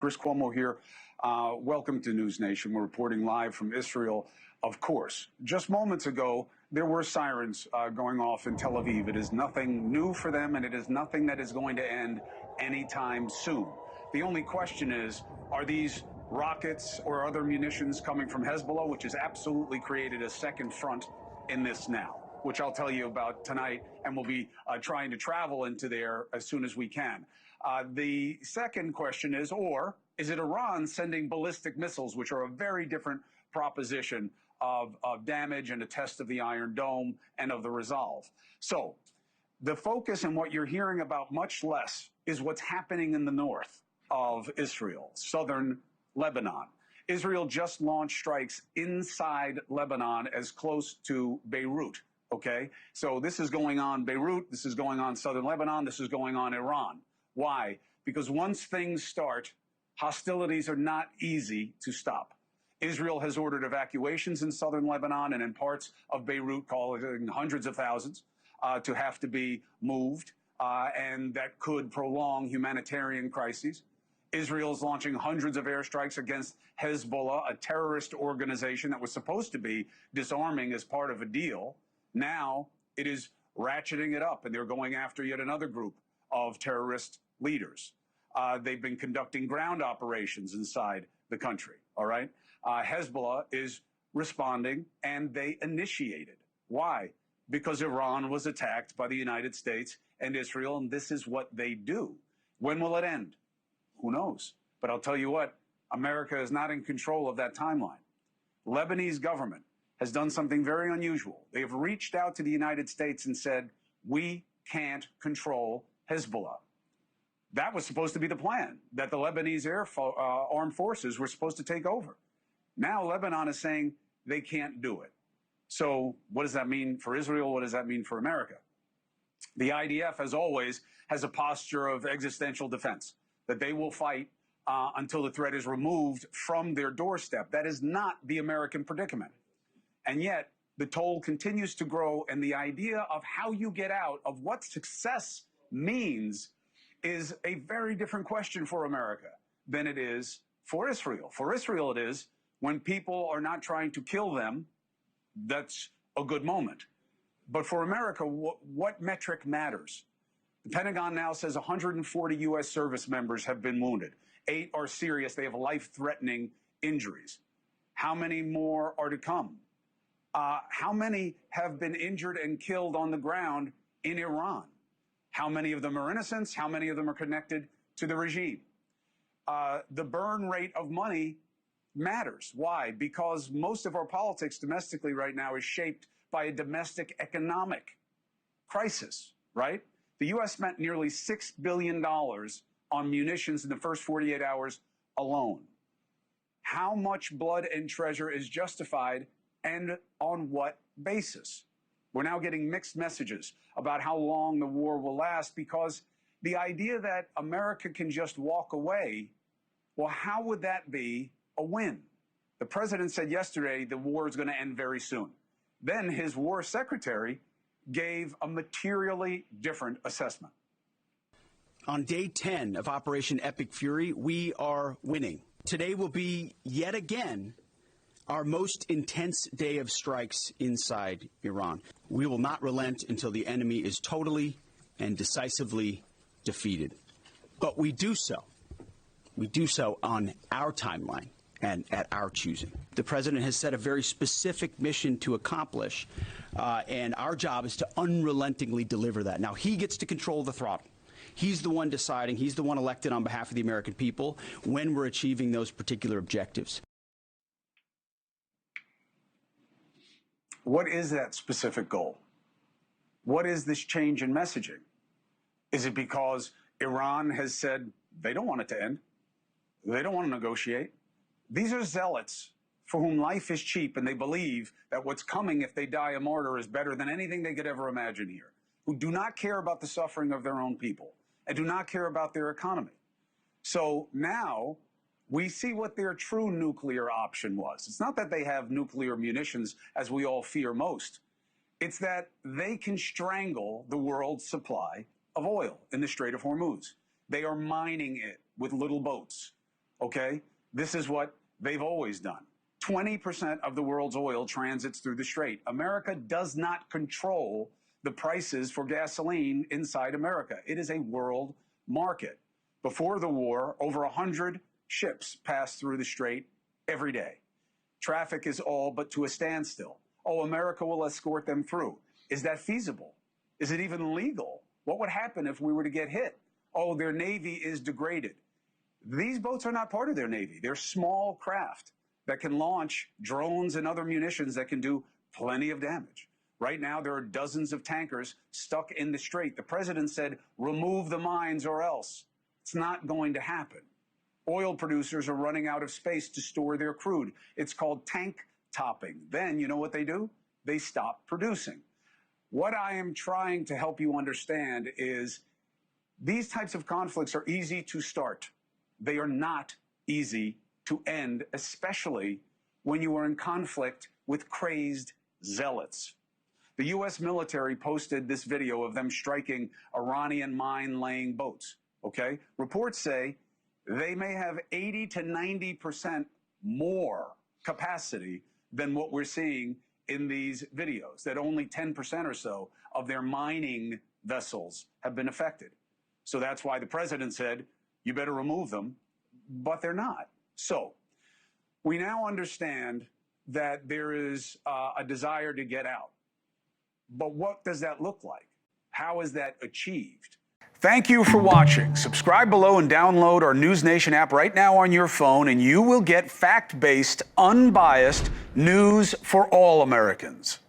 Chris Cuomo here. Welcome to NewsNation. We're reporting live from Israel, of course. Just moments ago, there were sirens going off in Tel Aviv. It is nothing new for them, and it is nothing that is going to end anytime soon. The only question is, are these rockets or other munitions coming from Hezbollah, which has absolutely created a second front in this now, which I'll tell you about tonight, and we'll be trying to travel into there as soon as we can. The second question is, or is it Iran sending ballistic missiles, which are a very different proposition of damage and a test of the Iron Dome and of the resolve? So the focus and what you're hearing about much less is what's happening in the north of Israel, southern Lebanon. Israel just launched strikes inside Lebanon as close to Beirut. Okay, so this is going on Beirut, this is going on southern Lebanon, this is going on Iran. Why? Because once things start, hostilities are not easy to stop. Israel has ordered evacuations in southern Lebanon and in parts of Beirut, calling hundreds of thousands to have to be moved, and that could prolong humanitarian crises. Israel is launching hundreds of airstrikes against Hezbollah, a terrorist organization that was supposed to be disarming as part of a deal. Now it is ratcheting it up, and they're going after yet another group of terrorist leaders. They've been conducting ground operations inside the country, all right? Hezbollah is responding, and they initiated. Why? Because Iran was attacked by the United States and Israel, and this is what they do. When will it end? Who knows? But I'll tell you what, America is not in control of that timeline. Lebanese government has done something very unusual. They have reached out to the United States and said, we can't control Hezbollah. That was supposed to be the plan, that the Lebanese armed forces were supposed to take over. Now Lebanon is saying they can't do it. So what does that mean for Israel? What does that mean for America? The IDF, as always, has a posture of existential defense, that they will fight until the threat is removed from their doorstep. That is not the American predicament. And yet the toll continues to grow, and the idea of how you get out, of what success means, is a very different question for America than it is for Israel. For Israel, it is when people are not trying to kill them, that's a good moment. But for America, what metric matters? The Pentagon now says 140 U.S. service members have been wounded. 8 are serious. They have life-threatening injuries. How many more are to come? How many have been injured and killed on the ground in Iran? How many of them are innocents? How many of them are connected to the regime? The burn rate of money matters. Why? Because most of our politics domestically right now is shaped by a domestic economic crisis, right? The U.S. spent nearly $6 billion on munitions in the first 48 hours alone. How much blood and treasure is justified, and on what basis? We're now getting mixed messages about how long the war will last, because the idea that America can just walk away, well, how would that be a win? The president said yesterday the war is going to end very soon. Then his war secretary gave a materially different assessment. On day 10 of Operation Epic Fury, we are winning. Today will be yet again our most intense day of strikes inside Iran. We will not relent until the enemy is totally and decisively defeated. But we do so. We do so on our timeline and at our choosing. The president has set a very specific mission to accomplish, and our job is to unrelentingly deliver that. Now, he gets to control the throttle. He's the one deciding, he's the one elected on behalf of the American people when we're achieving those particular objectives. What is that specific goal? What is this change in messaging? Is it because Iran has said they don't want it to end? They don't want to negotiate. These are zealots for whom life is cheap, and they believe that what's coming if they die a martyr is better than anything they could ever imagine here, who do not care about the suffering of their own people and do not care about their economy. So now we see what their true nuclear option was. It's not that they have nuclear munitions, as we all fear most. It's that they can strangle the world's supply of oil in the Strait of Hormuz. They are mining it with little boats. okay? This is what they've always done. 20% of the world's oil transits through the Strait. America does not control the prices for gasoline inside America. It is a world market. Before the war, over 100 ships passed through the Strait every day. Traffic is all but to a standstill. Oh, America will escort them through. Is that feasible? Is it even legal? What would happen if we were to get hit? Oh, their Navy is degraded. These boats are not part of their Navy. They're small craft that can launch drones and other munitions that can do plenty of damage. Right now, there are dozens of tankers stuck in the Strait. The president said, remove the mines or else. It's not going to happen. Oil producers are running out of space to store their crude. It's called tank topping. Then, you know what they do? They stop producing. What I am trying to help you understand is these types of conflicts are easy to start. They are not easy to end, especially when you are in conflict with crazed zealots. The U.S. military posted this video of them striking Iranian mine-laying boats, okay? Reports say they may have 80 to 90% more capacity than what we're seeing in these videos, that only 10% or so of their mining vessels have been affected. So that's why the president said, you better remove them, but they're not. So we now understand that there is a desire to get out. But what does that look like? How is that achieved? Thank you for watching. Subscribe below and download our NewsNation app right now on your phone, and you will get fact-based, unbiased news for all Americans.